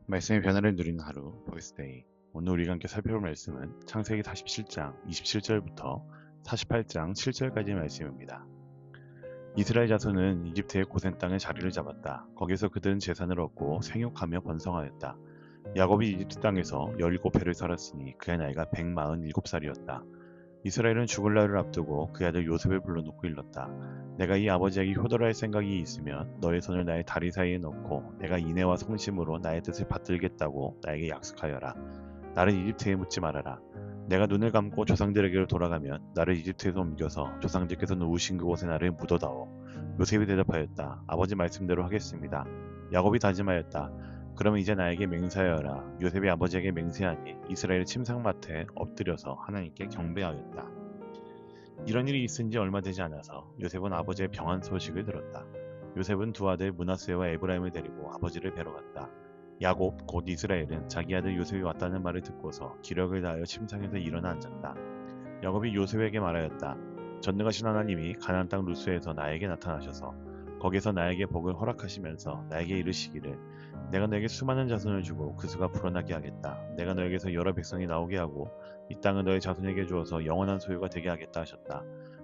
말씀의 변화를 누리는 하루, 보이스데이. 오늘 우리가 함께 살펴볼 말씀은 창세기 47장 27절부터 48장 7절까지의 말씀입니다. 이스라엘 자손은 이집트의 고센 땅에 자리를 잡았다. 거기서 그들은 재산을 얻고 생육하며 번성하였다. 야곱이 이집트 땅에서 17해를 살았으니 그의 나이가 147살이었다. 이스라엘은 죽을 날을 앞두고 그 아들 요셉을 불러놓고 일렀다. 내가 이 아버지에게 효도할 생각이 있으면 너의 손을 나의 다리 사이에 넣고 내가 인애와 성심으로 나의 뜻을 받들겠다고 나에게 약속하여라. 나를 이집트에 묻지 말아라. 내가 눈을 감고 조상들에게로 돌아가면 나를 이집트에서 옮겨서 조상들께서 누우신 그곳에 나를 묻어다오. 요셉이 대답하였다. 아버지 말씀대로 하겠습니다. 야곱이 다짐하였다. 그러면 이제 나에게 맹세하여라. 요셉이 아버지에게 맹세하니 이스라엘 침상맡에 엎드려서 하나님께 경배하였다. 이런 일이 있은 지 얼마 되지 않아서 요셉은 아버지의 병환 소식을 들었다. 요셉은 두 아들 므낫세와 에브라임을 데리고 아버지를 뵈러 갔다. 야곱 곧 이스라엘은 자기 아들 요셉이 왔다는 말을 듣고서 기력을 다하여 침상에서 일어나 앉았다. 야곱이 요셉에게 말하였다. 전능하신 하나님이 가나안 땅 루스에서 나에게 나타나셔서 거기서 나에게 복을 허락하시면서 나에게 이르시기를 내가 너에게 수많은 자손을 주고 그 수가 불어나게 하겠다. 내가 너에게서 여러 백성이 나오게 하고 이 땅은 너의 자손에게 주어서 영원한 소유가 되게 하겠다 하셨다.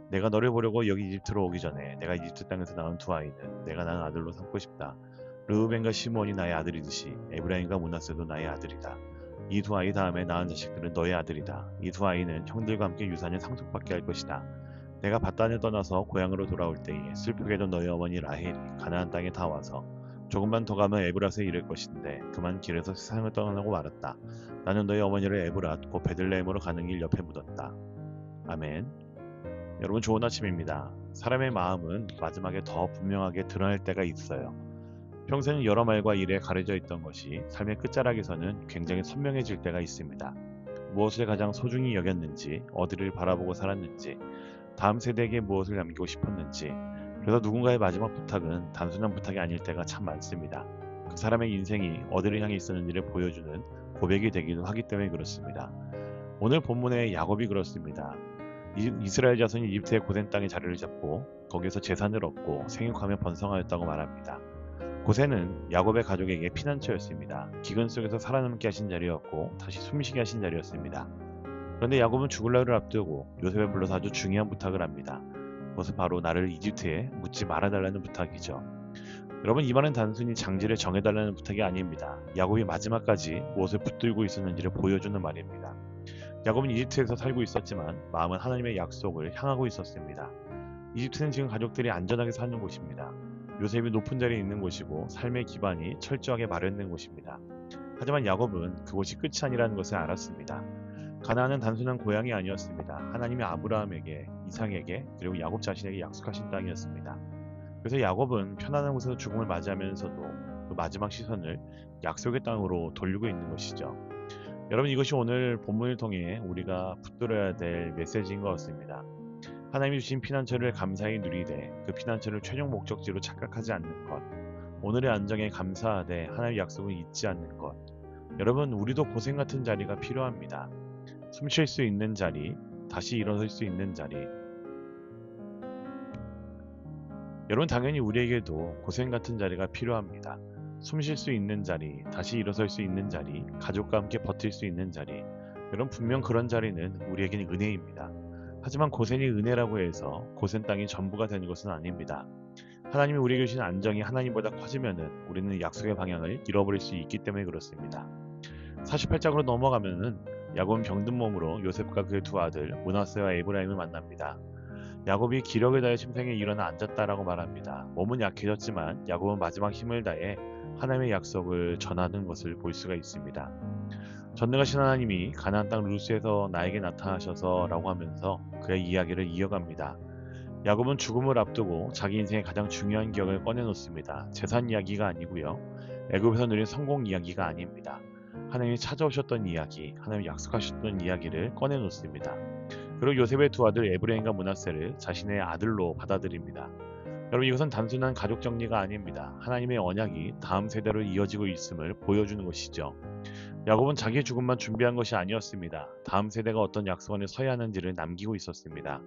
내가 너를 보려고 여기 이집트로 오기 전에 내가 이집트 땅에서 낳은 두 아이는 내가 낳은 아들로 삼고 싶다. 르우벤과 시므온이 나의 아들이듯이 에브라임과 므낫세도 나의 아들이다. 이 두 아이 다음에 낳은 자식들은 너의 아들이다. 이 두 아이는 형들과 함께 유산을 상속받게 할 것이다. 내가 바단을 떠나서 고향으로 돌아올 때에 슬프게도 너희 어머니 라헬이 가나안 땅에 다 와서 조금만 더 가면 에브랏에 이를 것인데 그만 길에서 세상을 떠나고 말았다. 나는 너희 어머니를 에브랏 곧 베들레헴으로 가는 길 옆에 묻었다. 아멘. 여러분 좋은 아침입니다. 사람의 마음은 마지막에 더 분명하게 드러날 때가 있어요. 평생 여러 말과 일에 가려져 있던 것이 삶의 끝자락에서는 굉장히 선명해질 때가 있습니다. 무엇을 가장 소중히 여겼는지, 어디를 바라보고 살았는지, 다음 세대에게 무엇을 남기고 싶었는지, 그래서 누군가의 마지막 부탁은 단순한 부탁이 아닐 때가 참 많습니다. 그 사람의 인생이 어디를 향해 있었는지를 보여주는 고백이 되기도 하기 때문에 그렇습니다. 오늘 본문의 야곱이 그렇습니다. 이스라엘 자손이 이집트의 고센 땅에 자리를 잡고 거기서 재산을 얻고 생육하며 번성하였다고 말합니다. 고센은 야곱의 가족에게 피난처였습니다. 기근 속에서 살아남게 하신 자리였고 다시 숨쉬게 하신 자리였습니다. 그런데 야곱은 죽을 날을 앞두고 요셉을 불러서 아주 중요한 부탁을 합니다. 그것은 바로 나를 이집트에 묻지 말아달라는 부탁이죠. 여러분 이 말은 단순히 장지를 정해달라는 부탁이 아닙니다. 야곱이 마지막까지 무엇을 붙들고 있었는지를 보여주는 말입니다. 야곱은 이집트에서 살고 있었지만 마음은 하나님의 약속을 향하고 있었습니다. 이집트는 지금 가족들이 안전하게 사는 곳입니다. 요셉이 높은 자리에 있는 곳이고 삶의 기반이 철저하게 마련된 곳입니다. 하지만 야곱은 그곳이 끝이 아니라는 것을 알았습니다. 가나안은 단순한 고향이 아니었습니다. 하나님이 아브라함에게, 이삭에게, 그리고 야곱 자신에게 약속하신 땅이었습니다. 그래서 야곱은 편안한 곳에서 죽음을 맞이하면서도 그 마지막 시선을 약속의 땅으로 돌리고 있는 것이죠. 여러분 이것이 오늘 본문을 통해 우리가 붙들어야 될 메시지인 것 같습니다. 하나님이 주신 피난처를 감사히 누리되 그 피난처를 최종 목적지로 착각하지 않는 것, 오늘의 안정에 감사하되 하나님의 약속을 잊지 않는 것. 여러분 우리도 고생 같은 자리가 필요합니다. 숨 쉴 수 있는 자리, 다시 일어설 수 있는 자리. 여러분 당연히 우리에게도 고생 같은 자리가 필요합니다. 숨 쉴 수 있는 자리, 다시 일어설 수 있는 자리, 가족과 함께 버틸 수 있는 자리. 여러분 분명 그런 자리는 우리에게는 은혜입니다. 하지만 고센이 은혜라고 해서 고센 땅이 전부가 되는 것은 아닙니다. 하나님이 우리에게 주신 안정이 하나님보다 커지면은 우리는 약속의 방향을 잃어버릴 수 있기 때문에 그렇습니다. 48장으로 넘어가면은 야곱은 병든 몸으로 요셉과 그의 두 아들 므낫세와 에브라임을 만납니다. 야곱이 기력을 다해 침상에 일어나 앉았다라고 말합니다. 몸은 약해졌지만 야곱은 마지막 힘을 다해 하나님의 약속을 전하는 것을 볼 수가 있습니다. 전능하신 하나님이 가나안 땅 루스에서 나에게 나타나셔서라고 하면서 그의 이야기를 이어갑니다. 야곱은 죽음을 앞두고 자기 인생의 가장 중요한 기억을 꺼내놓습니다. 재산 이야기가 아니고요. 애굽에서 누린 성공 이야기가 아닙니다. 하나님이 찾아오셨던 이야기, 하나님이 약속하셨던 이야기를 꺼내놓습니다. 그리고 요셉의 두 아들 에브라임과 므낫세를 자신의 아들로 받아들입니다. 여러분 이것은 단순한 가족 정리가 아닙니다. 하나님의 언약이 다음 세대로 이어지고 있음을 보여주는 것이죠. 야곱은 자기의 죽음만 준비한 것이 아니었습니다. 다음 세대가 어떤 약속 안에 서야 하는지를 남기고 있었습니다.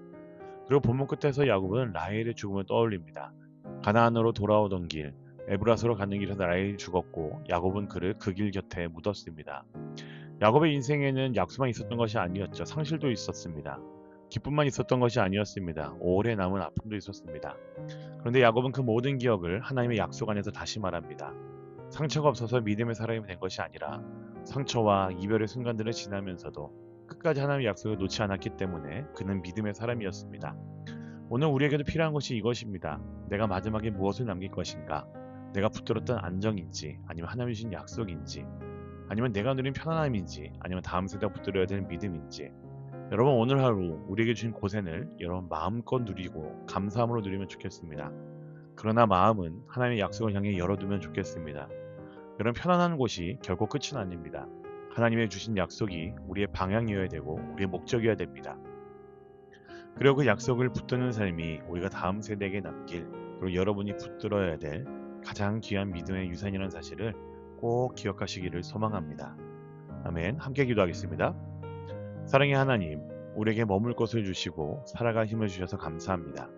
그리고 본문 끝에서 야곱은 라헬의 죽음을 떠올립니다. 가나안으로 돌아오던 길, 에브라스로 가는 길에서 라헬이 죽었고 야곱은 그를 그 길 곁에 묻었습니다. 야곱의 인생에는 약속만 있었던 것이 아니었죠. 상실도 있었습니다. 기쁨만 있었던 것이 아니었습니다. 오래 남은 아픔도 있었습니다. 그런데 야곱은 그 모든 기억을 하나님의 약속 안에서 다시 말합니다. 상처가 없어서 믿음의 사람이 된 것이 아니라 상처와 이별의 순간들을 지나면서도 끝까지 하나님의 약속을 놓지 않았기 때문에 그는 믿음의 사람이었습니다. 오늘 우리에게도 필요한 것이 이것입니다. 내가 마지막에 무엇을 남길 것인가? 내가 붙들었던 안정인지, 아니면 하나님이 주신 약속인지, 아니면 내가 누린 편안함인지, 아니면 다음 세대가 붙들어야 될 믿음인지. 여러분, 오늘 하루 우리에게 주신 고생을 여러분 마음껏 누리고 감사함으로 누리면 좋겠습니다. 그러나 마음은 하나님의 약속을 향해 열어두면 좋겠습니다. 여러분, 편안한 곳이 결코 끝은 아닙니다. 하나님의 주신 약속이 우리의 방향이어야 되고 우리의 목적이어야 됩니다. 그리고 그 약속을 붙드는 삶이 우리가 다음 세대에게 남길, 그리고 여러분이 붙들어야 될 가장 귀한 믿음의 유산이라는 사실을 꼭 기억하시기를 소망합니다. 아멘. 함께 기도하겠습니다. 사랑의 하나님, 우리에게 머물 곳을 주시고 살아갈 힘을 주셔서 감사합니다.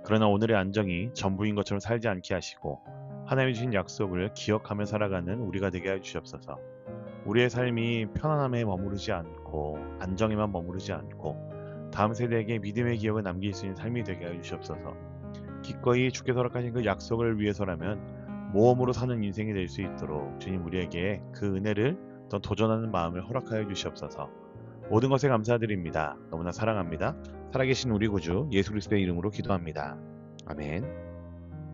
그러나 오늘의 안정이 전부인 것처럼 살지 않게 하시고 하나님이 주신 약속을 기억하며 살아가는 우리가 되게 해 주시옵소서. 우리의 삶이 편안함에 머무르지 않고 안정에만 머무르지 않고 다음 세대에게 믿음의 기억을 남길 수 있는 삶이 되게 해 주시옵소서. 기꺼이 주께서 허락하신 그 약속을 위해서라면 모험으로 사는 인생이 될 수 있도록 주님 우리에게 그 은혜를 더 도전하는 마음을 허락하여 주시옵소서. 모든 것에 감사드립니다. 너무나 사랑합니다. 살아계신 우리 구주 예수 그리스도의 이름으로 기도합니다. 아멘.